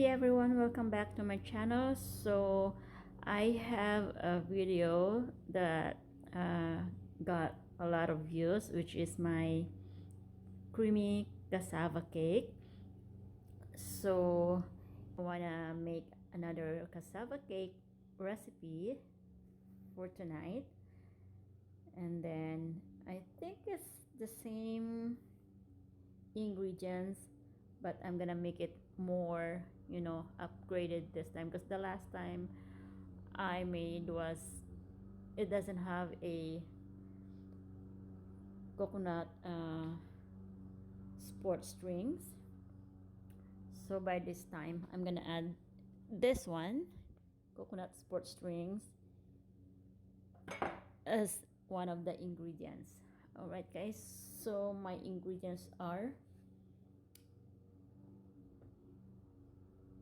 everyone, welcome back to my channel. So I have a video that got a lot of views, which is my creamy cassava cake. So I wanna make another cassava cake recipe for tonight, and then I think it's the same ingredients, but I'm gonna make it more, upgraded this time, because the last time I made was, it doesn't have a coconut sport strings. So by this time I'm gonna add this one, coconut sport strings, as one of the ingredients. All right guys, so my ingredients are,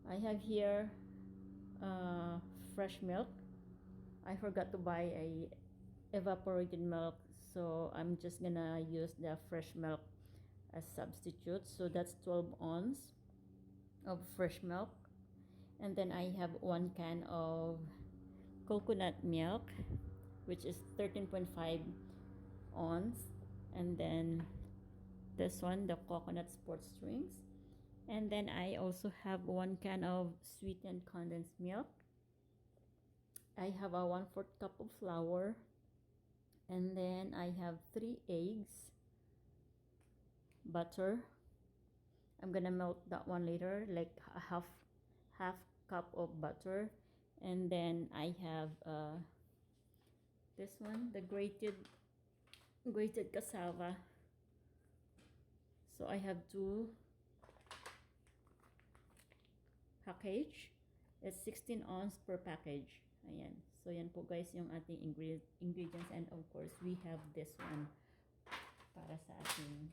I have here fresh milk. I forgot to buy a evaporated milk, so I'm just gonna use the fresh milk as substitute. So that's 12 ounces of fresh milk. And then I have 1 can of coconut milk, which is 13.5 ounces. And then this one, the coconut sports strings. And then I also have 1 can of sweetened condensed milk. I have a 1/4 cup of flour. And then I have 3 eggs, butter. I'm gonna melt that one later, like a half cup of butter. And then I have this one, the grated cassava. So I have 2 package. It's 16 ounces per package. Ayan. So yan po guys yung ating ingredients, and of course we have this one para sa ating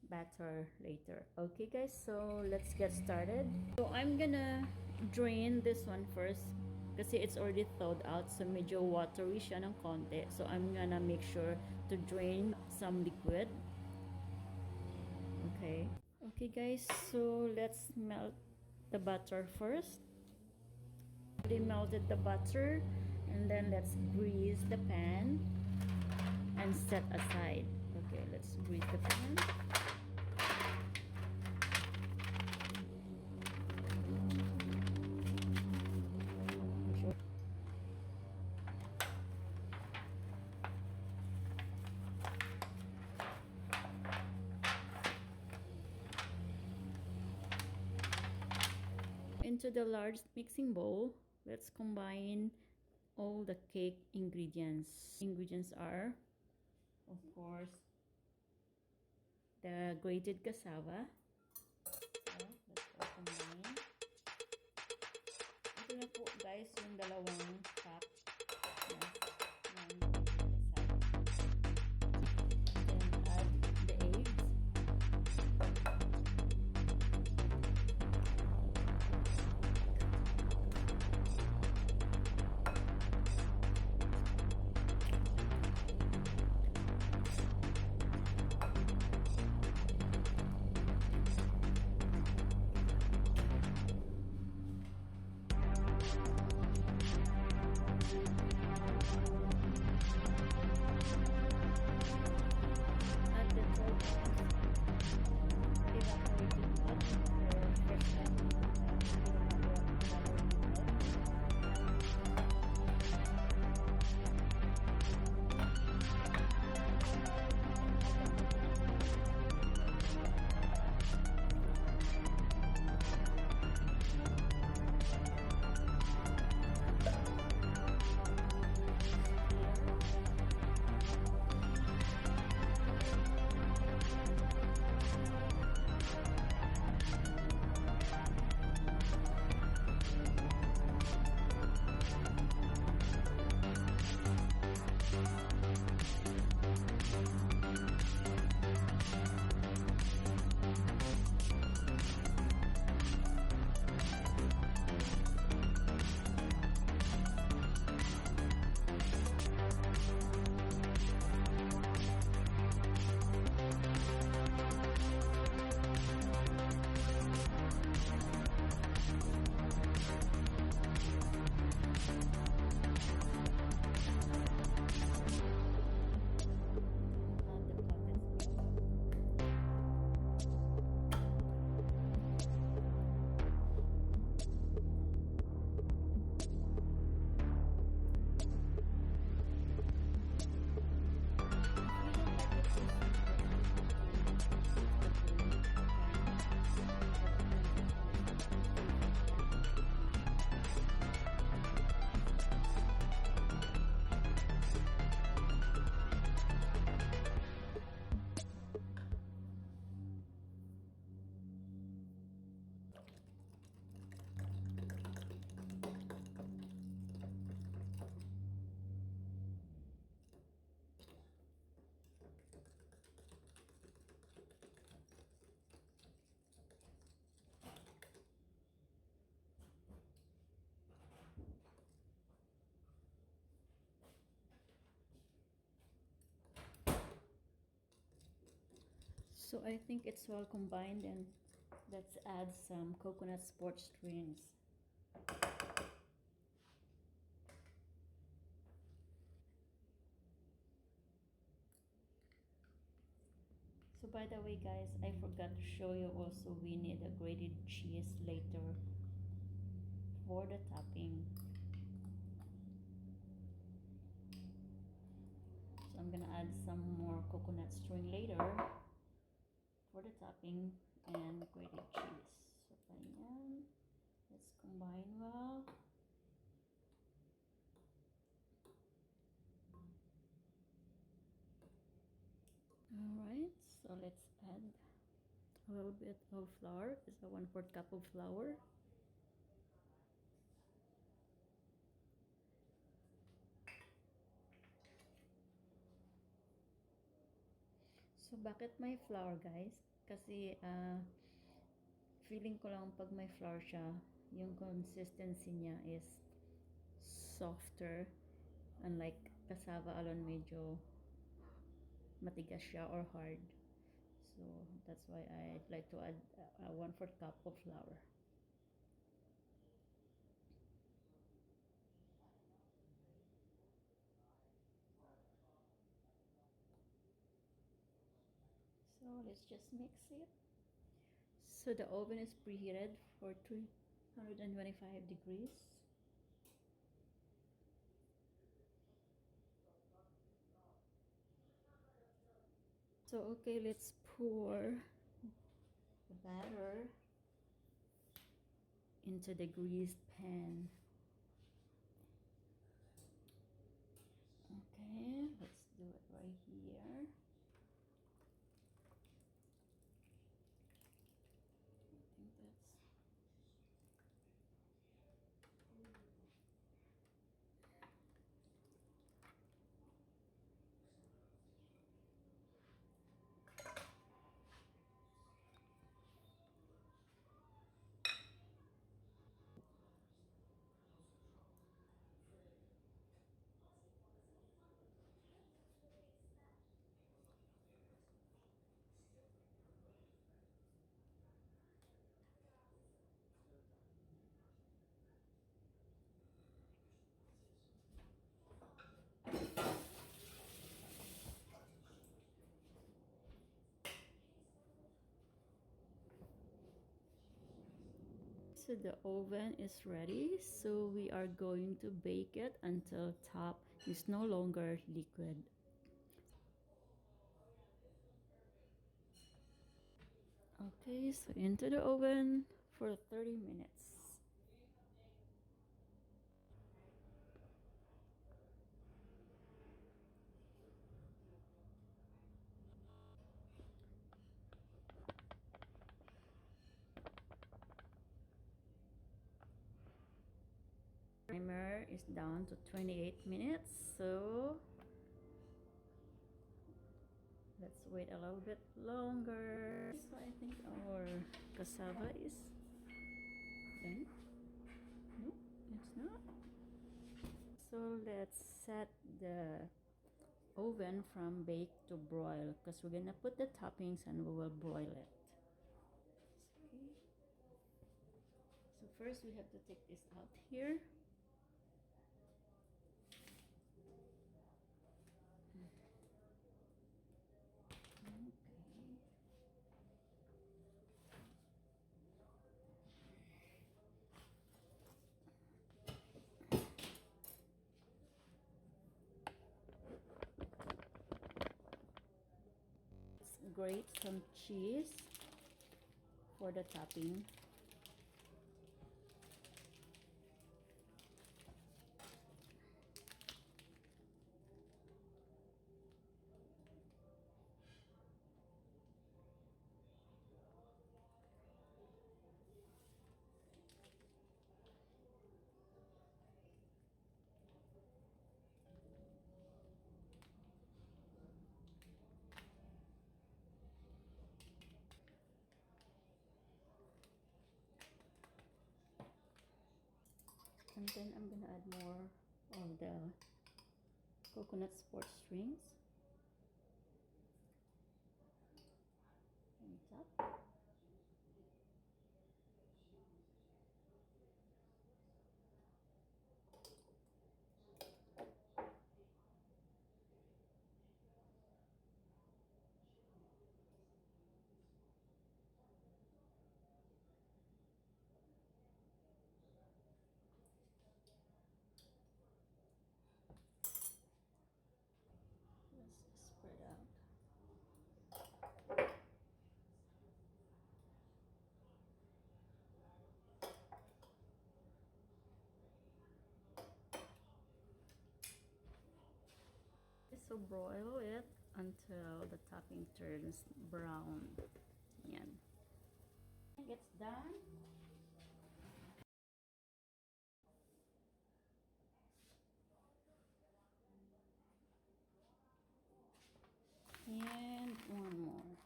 batter later. Okay guys, so let's get started. So I'm gonna drain this one first kasi it's already thawed out, so medyo watery siya ng konti. So I'm gonna make sure to drain some liquid. Okay guys, so let's melt the butter first. We melted the butter, and then let's grease the pan and set aside. Okay, let's grease the pan. Into the large mixing bowl, let's combine all the cake ingredients. Ingredients are, of course, the grated cassava. So, let's all combine. Ito na po guys yung dalawang cup ng grated cassava. Then add the eggs. So I think it's well combined, and let's add some coconut sports drinks. So by the way guys, I forgot to show you also we need a grated cheese later for the topping. So I'm gonna add some more coconut string later for the topping and grated cheese. So ganyan. Let's combine well. Alright, so let's add a little bit of flour. It's a 1/4 cup of flour. So bakit may flour guys? Kasi feeling ko lang pag may flour siya, yung consistency niya is softer. Unlike cassava alone, medyo matigas siya or hard. So that's why I'd like to add a 1/4 cup of flour. So let's just mix it. So the oven is preheated for 325 degrees. So okay, let's pour the batter into the greased pan. Okay, let's do it right here. I think that's so the oven is ready. So we are going to bake it until top is no longer liquid. Okay, so into the oven for 30 minutes. Timer is down to 28 minutes, so let's wait a little bit longer. So I think our cassava is done. No, it's not. So let's set the oven from bake to broil because we're gonna put the toppings and we will broil it. Okay. So first we have to take this out here. Okay. Let's grate some cheese for the topping. And then I'm gonna add more of the coconut sports drinks. up. Let's spread out. So broil it until the topping turns brown. Yan. It gets done. And one more.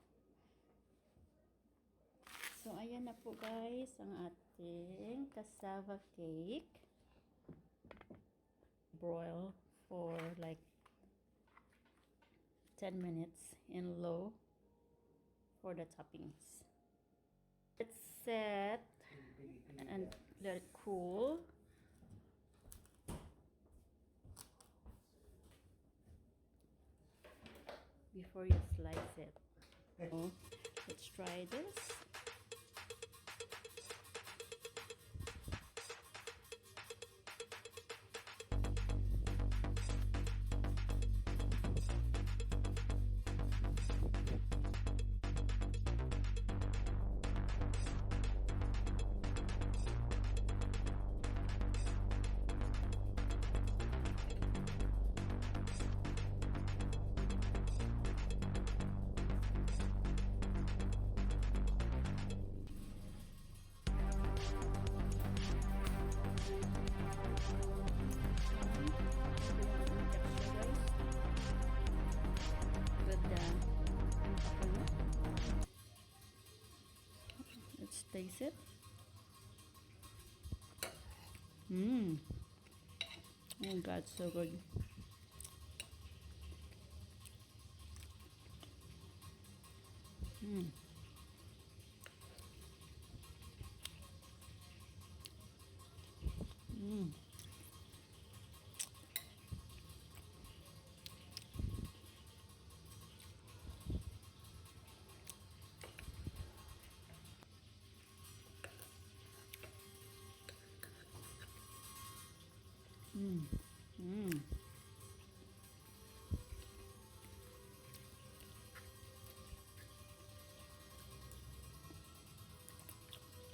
So, ayan na po guys ang ating cassava cake. Broil for like 10 minutes in low for the toppings. Let's set and let it cool. Before you slice it. So, let's try this. Let's taste it. Oh God, so good.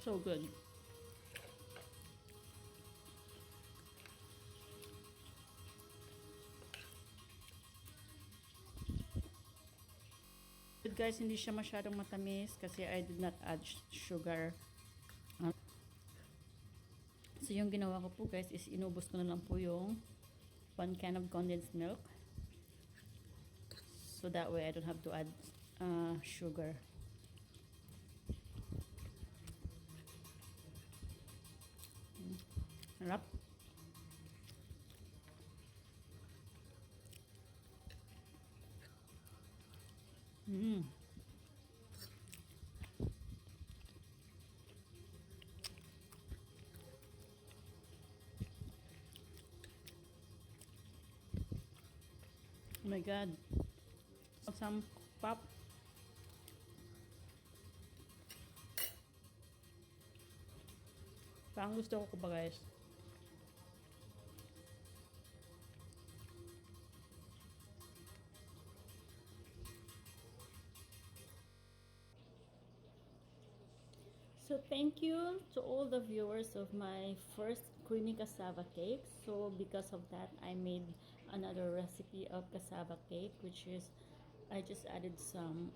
So good. Good guys, hindi siya masyadong matamis kasi I did not add sugar. So yung ginawa ko po guys is inubos ko na lang po yung 1 can of condensed milk. So that way I don't have to add sugar. Sarap. Oh my God. Some pop. Parang gusto ko ba guys? So thank you to all the viewers of my first creamy cassava cake. So because of that, I made another recipe of cassava cake, which is I just added some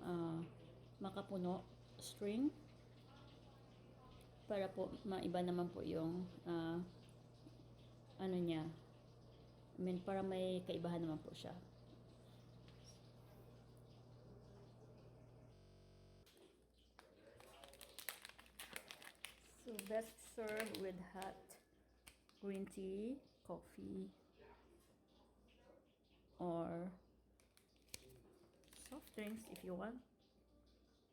macapuno string para po maiba naman po yung ano niya. I mean, para may kaibahan naman po siya. So best served with hot green tea, coffee, or soft drinks if you want.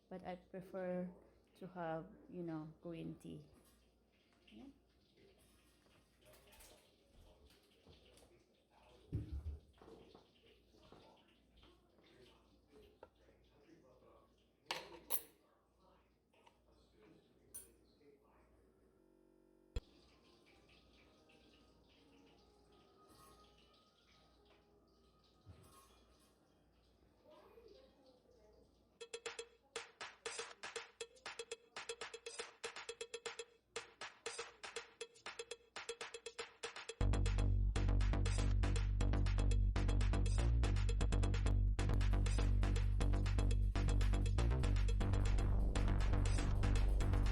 but I prefer to have, green tea.